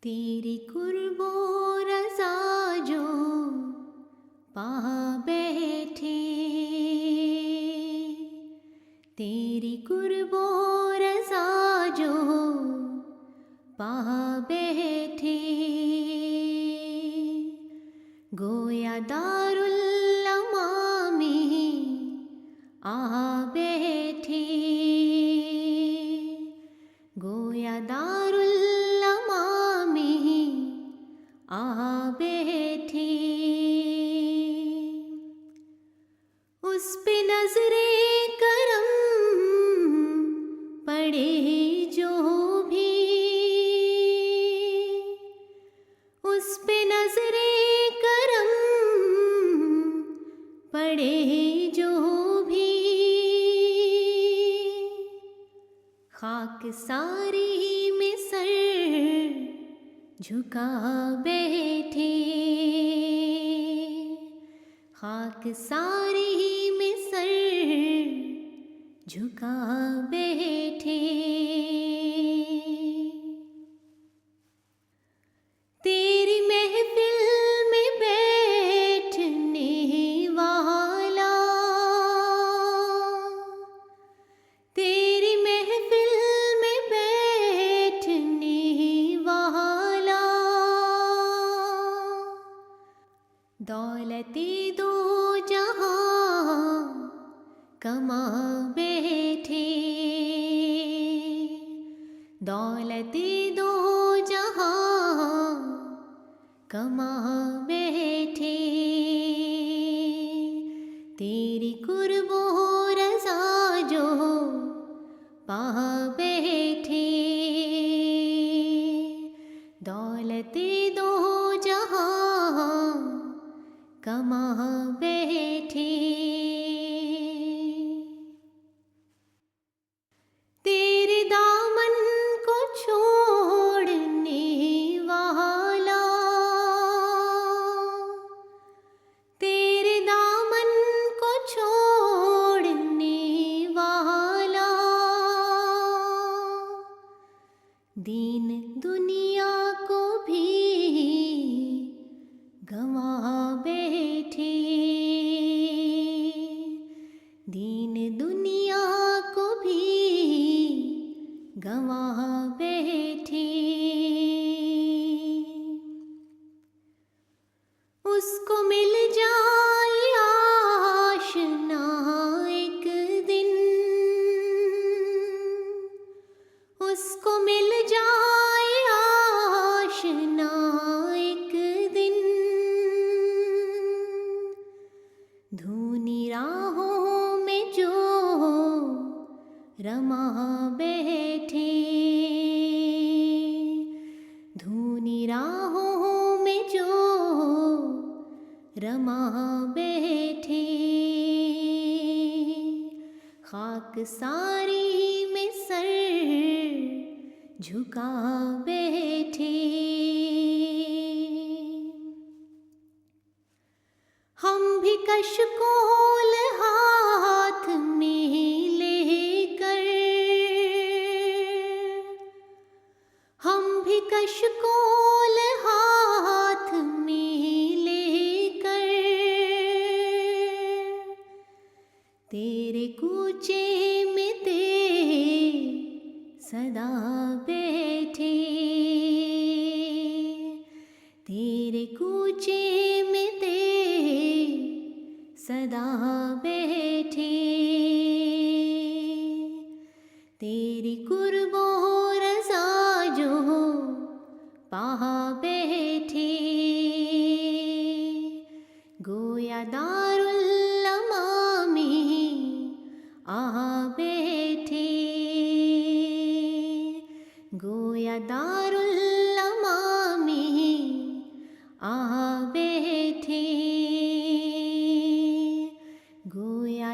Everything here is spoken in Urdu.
تیری قرب و رضا جو پا بیٹھے، تیری قرب و رضا جو پا بیٹھے، گویا دارالاماں میں آ بیٹھے، گویا دارالاماں میں آ بیٹھے، اس پہ نظر کرم پڑے جو بھی، اس پہ نظر کرم پڑے جو بھی، خاک ساری میں سر جھکا بیٹھے، خاک ساری میں سر جھکا بیٹھے، تیری محفل میں بیٹھنے والا، تیری محفل میں بیٹھنے والا، دولت دو جہاں کما بیٹھے، دولت دو جہاں کما بیٹھے، تیری قرب و رضا جو پا بیٹھے، دولت دو جہاں کما بیٹھے، تیرے دامن کو چھوڑنے والا، تیرے دامن کو چھوڑنے والا، دین دنیا کو بھی گنوا بیٹھے، دین دنیا کو بھی گنوا بیٹھے، اس کو مل جائے آشنا ایک دن، اس کو مل جائے آشنا ایک دن، دھونی راہوں میں جو رما بیٹھے، دھونی راہوں میں جو رما بیٹھے، خاک ساری میں سر جھکا بیٹھے، ہم بھی کشکول ہاتھ میں لے کر، ہم بھی کشکول ہاتھ میں لے کر، تیرے کوچے میں صدا بیٹھے، تیرے کوچے میں صدا بیٹھے، تیری قرب و رضا جو پا بیٹھے، گویا دارالاماں میں آ بیٹھے، گویا دارالاماں میں آ بیٹھے، گویا